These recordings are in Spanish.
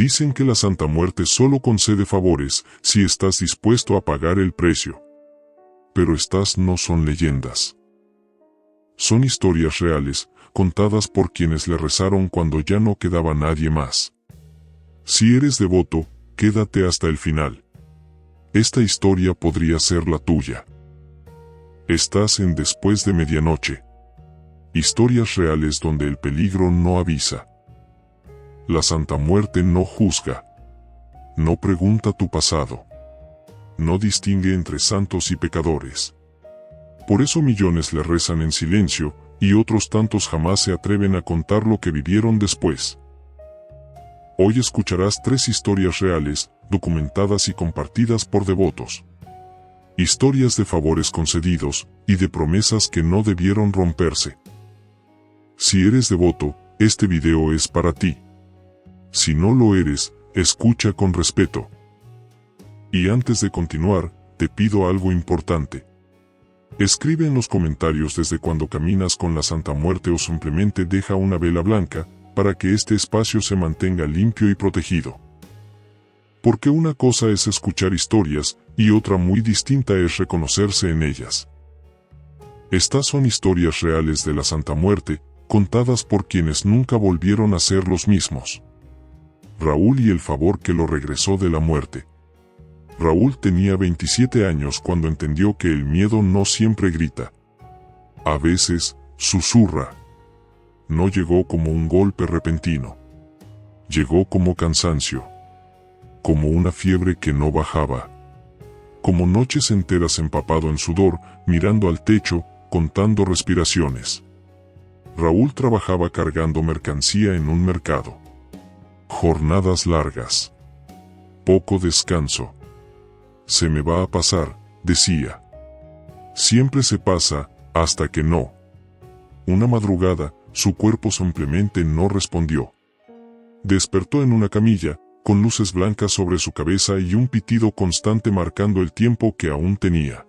Dicen que la Santa Muerte solo concede favores si estás dispuesto a pagar el precio. Pero estas no son leyendas. Son historias reales, contadas por quienes le rezaron cuando ya no quedaba nadie más. Si eres devoto, quédate hasta el final. Esta historia podría ser la tuya. Estás en Después de Medianoche. Historias reales donde el peligro no avisa. La Santa Muerte no juzga. No pregunta tu pasado. No distingue entre santos y pecadores. Por eso millones le rezan en silencio, y otros tantos jamás se atreven a contar lo que vivieron después. Hoy escucharás 3 historias reales, documentadas y compartidas por devotos. Historias de favores concedidos, y de promesas que no debieron romperse. Si eres devoto, este video es para ti. Si no lo eres, escucha con respeto. Y antes de continuar, te pido algo importante. Escribe en los comentarios desde cuando caminas con la Santa Muerte o simplemente deja una vela blanca, para que este espacio se mantenga limpio y protegido. Porque una cosa es escuchar historias, y otra muy distinta es reconocerse en ellas. Estas son historias reales de la Santa Muerte, contadas por quienes nunca volvieron a ser los mismos. Raúl y el favor que lo regresó de la muerte. Raúl tenía 27 años cuando entendió que el miedo no siempre grita. A veces, susurra. No llegó como un golpe repentino. Llegó como cansancio. Como una fiebre que no bajaba. Como noches enteras empapado en sudor, mirando al techo, contando respiraciones. Raúl trabajaba cargando mercancía en un mercado. Jornadas largas. Poco descanso. Se me va a pasar, decía. Siempre se pasa, hasta que no. Una madrugada, su cuerpo simplemente no respondió. Despertó en una camilla, con luces blancas sobre su cabeza y un pitido constante marcando el tiempo que aún tenía.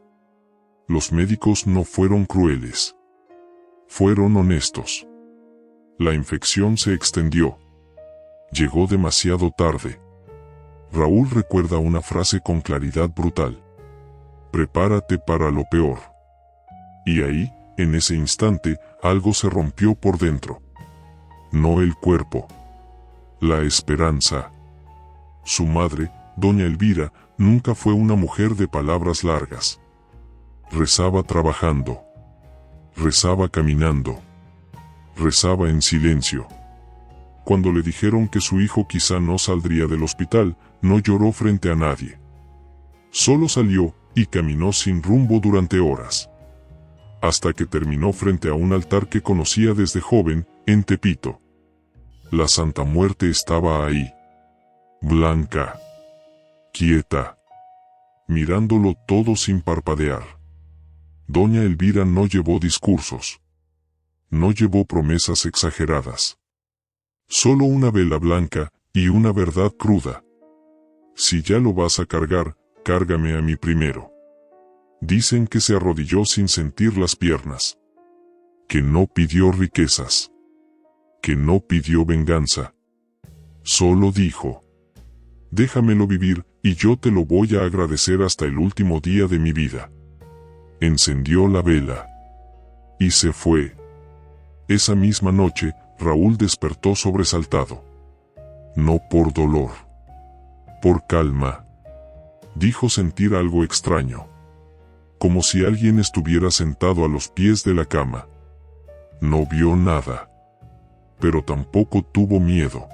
Los médicos no fueron crueles. Fueron honestos. La infección se extendió. Llegó demasiado tarde. Raúl recuerda una frase con claridad brutal. Prepárate para lo peor. Y ahí, en ese instante, algo se rompió por dentro. No el cuerpo. La esperanza. Su madre, doña Elvira, nunca fue una mujer de palabras largas. Rezaba trabajando. Rezaba caminando. Rezaba en silencio. Cuando le dijeron que su hijo quizá no saldría del hospital, no lloró frente a nadie. Solo salió, y caminó sin rumbo durante horas. Hasta que terminó frente a un altar que conocía desde joven, en Tepito. La Santa Muerte estaba ahí. Blanca. Quieta. Mirándolo todo sin parpadear. Doña Elvira no llevó discursos. No llevó promesas exageradas. Solo una vela blanca, y una verdad cruda. Si ya lo vas a cargar, cárgame a mí primero. Dicen que se arrodilló sin sentir las piernas. Que no pidió riquezas. Que no pidió venganza. Solo dijo: déjamelo vivir, y yo te lo voy a agradecer hasta el último día de mi vida. Encendió la vela. Y se fue. Esa misma noche, Raúl despertó sobresaltado. No por dolor. Por calma. Dijo sentir algo extraño. Como si alguien estuviera sentado a los pies de la cama. No vio nada. Pero tampoco tuvo miedo.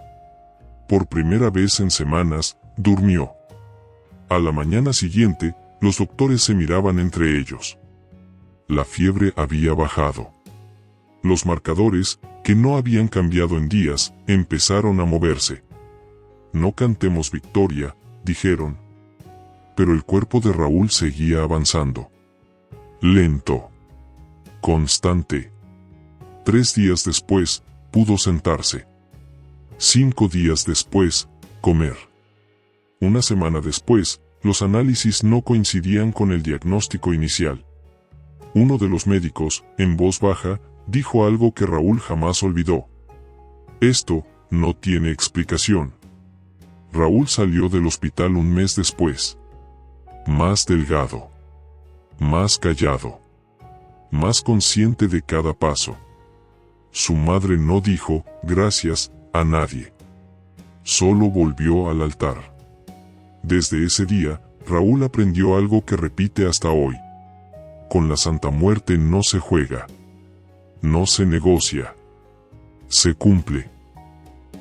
Por primera vez en semanas, durmió. A la mañana siguiente, los doctores se miraban entre ellos. La fiebre había bajado. Los marcadores, que no habían cambiado en días, empezaron a moverse. No cantemos victoria, dijeron. Pero el cuerpo de Raúl seguía avanzando. Lento. Constante. 3 días después, pudo sentarse. 5 días después, comer. Una semana después, los análisis no coincidían con el diagnóstico inicial. Uno de los médicos, en voz baja, dijo algo que Raúl jamás olvidó. Esto no tiene explicación. Raúl salió del hospital un mes después. Más delgado. Más callado. Más consciente de cada paso. Su madre no dijo gracias a nadie. Solo volvió al altar. Desde ese día, Raúl aprendió algo que repite hasta hoy. Con la Santa Muerte no se juega. No se negocia. Se cumple.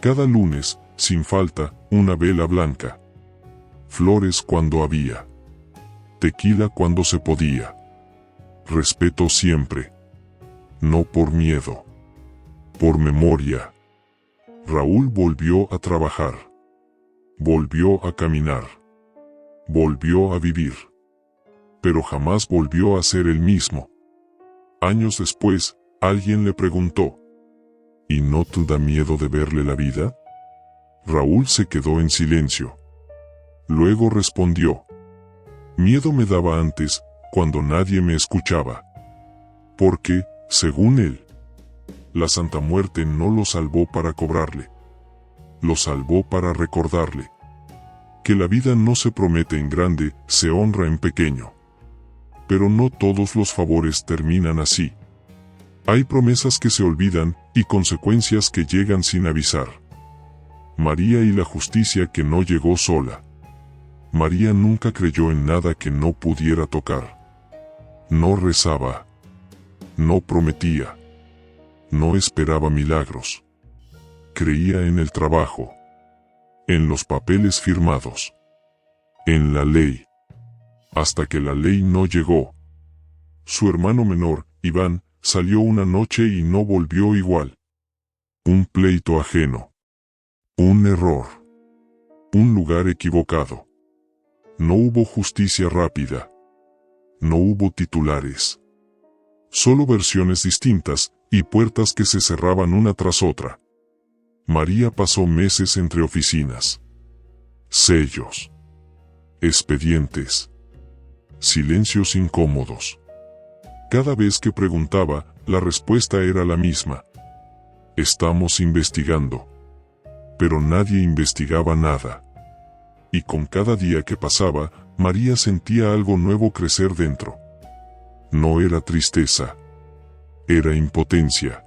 Cada lunes, sin falta, una vela blanca. Flores cuando había. Tequila cuando se podía. Respeto siempre. No por miedo. Por memoria. Raúl volvió a trabajar. Volvió a caminar. Volvió a vivir. Pero jamás volvió a ser el mismo. Años después, alguien le preguntó: ¿y no te da miedo de verle la vida? Raúl se quedó en silencio. Luego respondió: miedo me daba antes, cuando nadie me escuchaba. Porque, según él, la Santa Muerte no lo salvó para cobrarle. Lo salvó para recordarle que la vida no se promete en grande, se honra en pequeño. Pero no todos los favores terminan así. Hay promesas que se olvidan y consecuencias que llegan sin avisar. María y la justicia que no llegó sola. María nunca creyó en nada que no pudiera tocar. No rezaba. No prometía. No esperaba milagros. Creía en el trabajo. En los papeles firmados. En la ley. Hasta que la ley no llegó. Su hermano menor, Iván, salió una noche y no volvió igual. Un pleito ajeno. Un error. Un lugar equivocado. No hubo justicia rápida. No hubo titulares. Solo versiones distintas y puertas que se cerraban una tras otra. María pasó meses entre oficinas. Sellos. Expedientes. Silencios incómodos. Cada vez que preguntaba, la respuesta era la misma. Estamos investigando. Pero nadie investigaba nada. Y con cada día que pasaba, María sentía algo nuevo crecer dentro. No era tristeza. Era impotencia.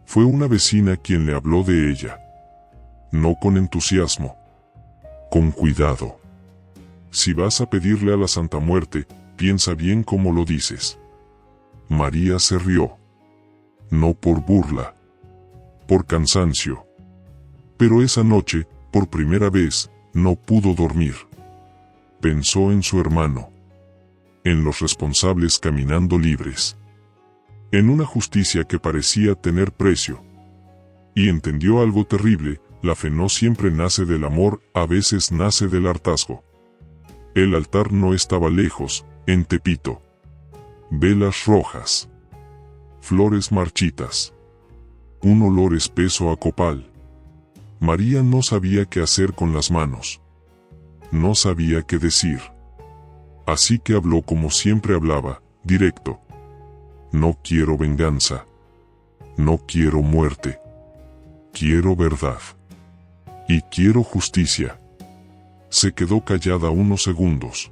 Fue una vecina quien le habló de ella. No con entusiasmo. Con cuidado. Si vas a pedirle a la Santa Muerte, piensa bien cómo lo dices. María se rió. No por burla. Por cansancio. Pero esa noche, por primera vez, no pudo dormir. Pensó en su hermano. En los responsables caminando libres. En una justicia que parecía tener precio. Y entendió algo terrible: la fe no siempre nace del amor, a veces nace del hartazgo. El altar no estaba lejos, en Tepito. Velas rojas. Flores marchitas. Un olor espeso a copal. María no sabía qué hacer con las manos. No sabía qué decir. Así que habló como siempre hablaba, directo. No quiero venganza. No quiero muerte. Quiero verdad. Y quiero justicia. Se quedó callada unos segundos.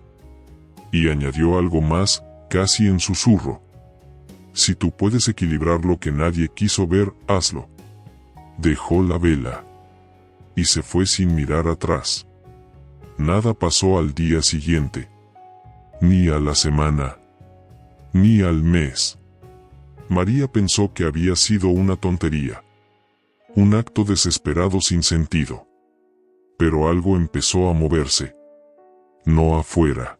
Y añadió algo más, casi en susurro. Si tú puedes equilibrar lo que nadie quiso ver, hazlo. Dejó la vela. Y se fue sin mirar atrás. Nada pasó al día siguiente. Ni a la semana. Ni al mes. María pensó que había sido una tontería. Un acto desesperado sin sentido. Pero algo empezó a moverse. No afuera.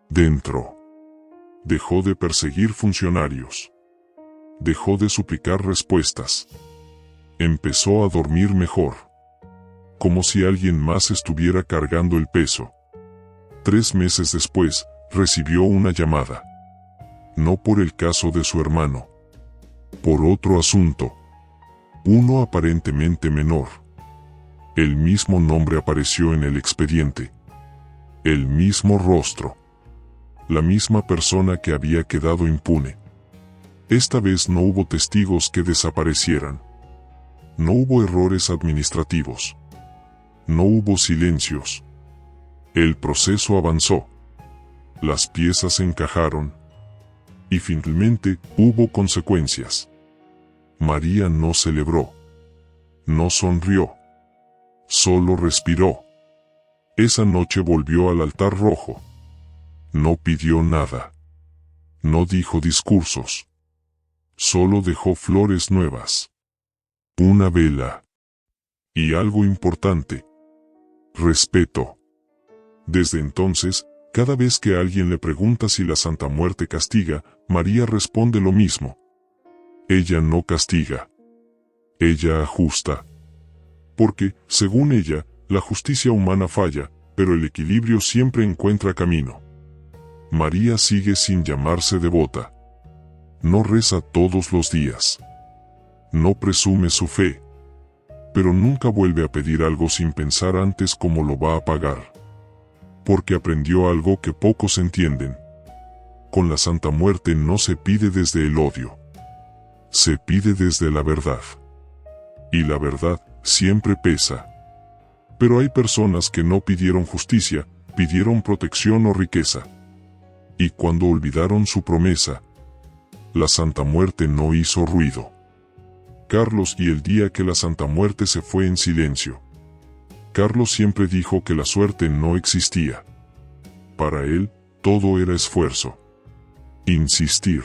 Dentro. Dejó de perseguir funcionarios. Dejó de suplicar respuestas. Empezó a dormir mejor. Como si alguien más estuviera cargando el peso. 3 meses después, recibió una llamada. No por el caso de su hermano. Por otro asunto. Uno aparentemente menor. El mismo nombre apareció en el expediente. El mismo rostro. La misma persona que había quedado impune. Esta vez no hubo testigos que desaparecieran. No hubo errores administrativos. No hubo silencios. El proceso avanzó. Las piezas encajaron. Y finalmente hubo consecuencias. María no celebró. No sonrió. Solo respiró. Esa noche volvió al altar rojo. No pidió nada. No dijo discursos. Solo dejó flores nuevas. Una vela. Y algo importante. Respeto. Desde entonces, cada vez que alguien le pregunta si la Santa Muerte castiga, María responde lo mismo. Ella no castiga. Ella ajusta. Porque, según ella, la justicia humana falla, pero el equilibrio siempre encuentra camino. María sigue sin llamarse devota. No reza todos los días. No presume su fe. Pero nunca vuelve a pedir algo sin pensar antes cómo lo va a pagar. Porque aprendió algo que pocos entienden. Con la Santa Muerte no se pide desde el odio. Se pide desde la verdad. Y la verdad siempre pesa. Pero hay personas que no pidieron justicia, pidieron protección o riqueza. Y cuando olvidaron su promesa, la Santa Muerte no hizo ruido. Carlos y el día que la Santa Muerte se fue en silencio. Carlos siempre dijo que la suerte no existía. Para él, todo era esfuerzo. Insistir.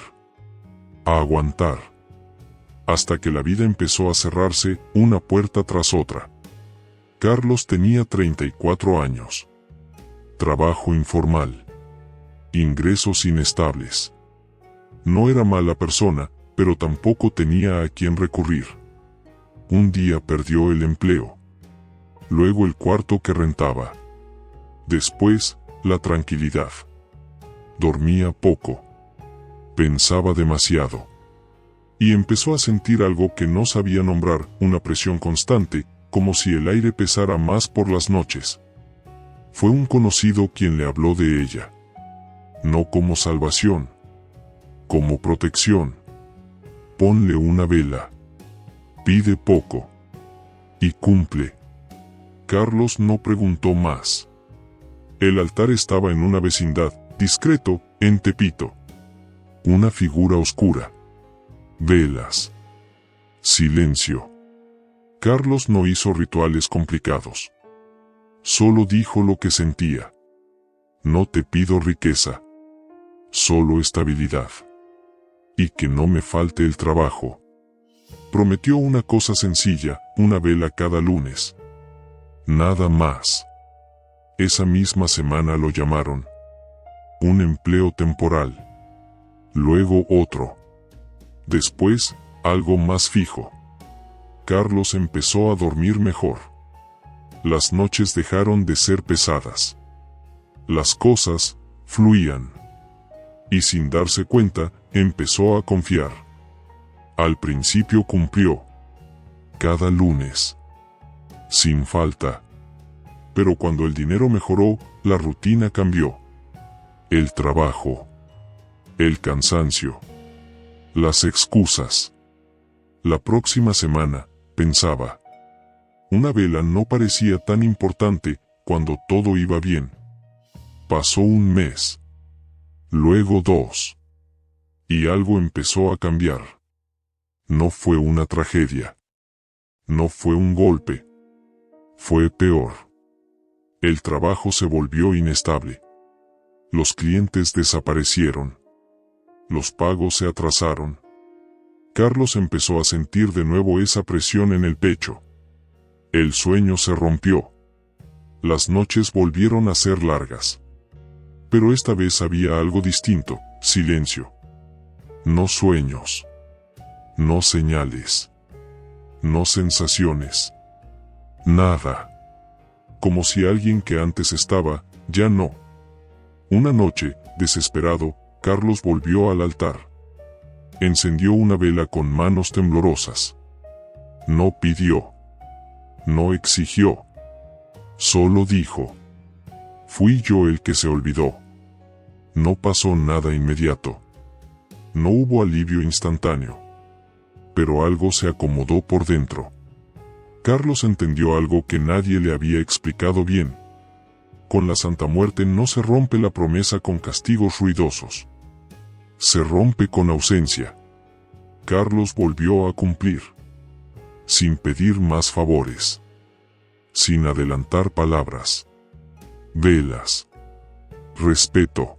Aguantar. Hasta que la vida empezó a cerrarse, una puerta tras otra. Carlos tenía 34 años. Trabajo informal. Ingresos inestables. No era mala persona, pero tampoco tenía a quién recurrir. Un día perdió el empleo. Luego el cuarto que rentaba. Después, la tranquilidad. Dormía poco. Pensaba demasiado. Y empezó a sentir algo que no sabía nombrar, una presión constante, como si el aire pesara más por las noches. Fue un conocido quien le habló de ella. No como salvación. Como protección. Ponle una vela. Pide poco. Y cumple. Carlos no preguntó más. El altar estaba en una vecindad, discreto, en Tepito. Una figura oscura. Velas. Silencio. Carlos no hizo rituales complicados. Solo dijo lo que sentía. No te pido riqueza. Solo estabilidad. Y que no me falte el trabajo. Prometió una cosa sencilla, una vela cada lunes. Nada más. Esa misma semana lo llamaron. Un empleo temporal. Luego otro. Después, algo más fijo. Carlos empezó a dormir mejor. Las noches dejaron de ser pesadas. Las cosas fluían. Y sin darse cuenta, empezó a confiar. Al principio cumplió. Cada lunes. Sin falta. Pero cuando el dinero mejoró, la rutina cambió. El trabajo. El cansancio. Las excusas. La próxima semana, pensaba. Una vela no parecía tan importante cuando todo iba bien. Pasó un mes. Luego 2. Y algo empezó a cambiar. No fue una tragedia. No fue un golpe. Fue peor. El trabajo se volvió inestable. Los clientes desaparecieron. Los pagos se atrasaron. Carlos empezó a sentir de nuevo esa presión en el pecho. El sueño se rompió. Las noches volvieron a ser largas. Pero esta vez había algo distinto, silencio. No sueños. No señales. No sensaciones. Nada. Como si alguien que antes estaba, ya no. Una noche, desesperado, Carlos volvió al altar. Encendió una vela con manos temblorosas. No pidió. No exigió. Solo dijo. Fui yo el que se olvidó. No pasó nada inmediato. No hubo alivio instantáneo. Pero algo se acomodó por dentro. Carlos entendió algo que nadie le había explicado bien. Con la Santa Muerte no se rompe la promesa con castigos ruidosos. Se rompe con ausencia. Carlos volvió a cumplir. Sin pedir más favores. Sin adelantar palabras. Velas. Respeto.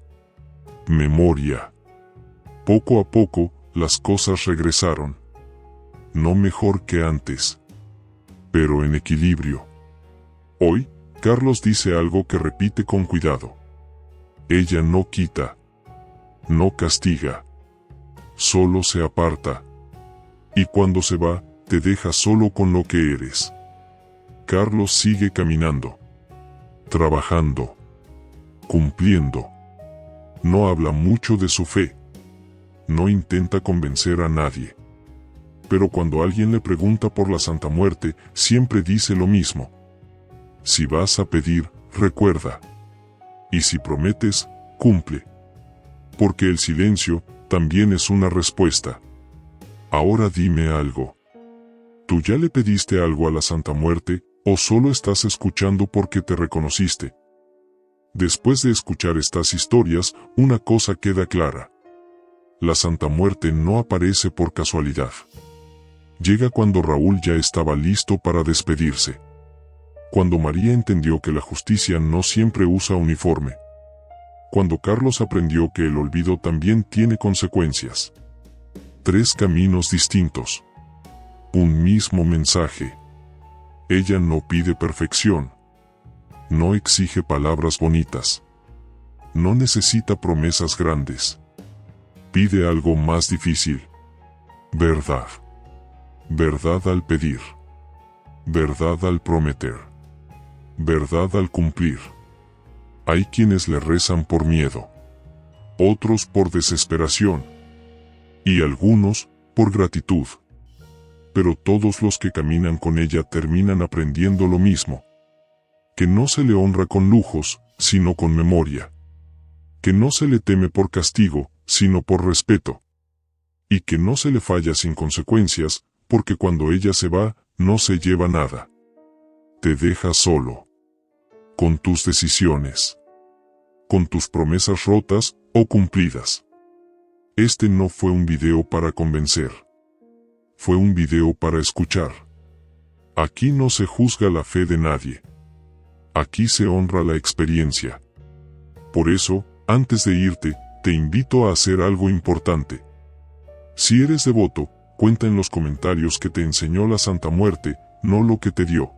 Memoria. Poco a poco, las cosas regresaron. No mejor que antes, pero en equilibrio. Hoy, Carlos dice algo que repite con cuidado. Ella no quita, no castiga, solo se aparta. Y cuando se va, te deja solo con lo que eres. Carlos sigue caminando, trabajando, cumpliendo. No habla mucho de su fe. No intenta convencer a nadie. Pero cuando alguien le pregunta por la Santa Muerte, siempre dice lo mismo. Si vas a pedir, recuerda. Y si prometes, cumple. Porque el silencio también es una respuesta. Ahora dime algo. ¿Tú ya le pediste algo a la Santa Muerte, o solo estás escuchando porque te reconociste? Después de escuchar estas historias, una cosa queda clara. La Santa Muerte no aparece por casualidad. Llega cuando Raúl ya estaba listo para despedirse. Cuando María entendió que la justicia no siempre usa uniforme. Cuando Carlos aprendió que el olvido también tiene consecuencias. 3 caminos distintos. Un mismo mensaje. Ella no pide perfección. No exige palabras bonitas. No necesita promesas grandes. Pide algo más difícil. Verdad. Verdad al pedir. Verdad al prometer. Verdad al cumplir. Hay quienes le rezan por miedo. Otros por desesperación. Y algunos por gratitud. Pero todos los que caminan con ella terminan aprendiendo lo mismo. Que no se le honra con lujos, sino con memoria. Que no se le teme por castigo, sino por respeto. Y que no se le falla sin consecuencias, porque cuando ella se va, no se lleva nada. Te deja solo. Con tus decisiones. Con tus promesas rotas o cumplidas. Este no fue un video para convencer. Fue un video para escuchar. Aquí no se juzga la fe de nadie. Aquí se honra la experiencia. Por eso, antes de irte, te invito a hacer algo importante. Si eres devoto, cuenta en los comentarios que te enseñó la Santa Muerte, no lo que te dio.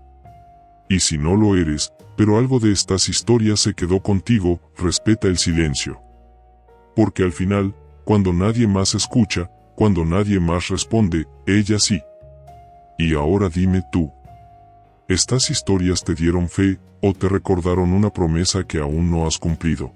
Y si no lo eres, pero algo de estas historias se quedó contigo, respeta el silencio. Porque al final, cuando nadie más escucha, cuando nadie más responde, ella sí. Y ahora dime tú. ¿Estas historias te dieron fe, o te recordaron una promesa que aún no has cumplido?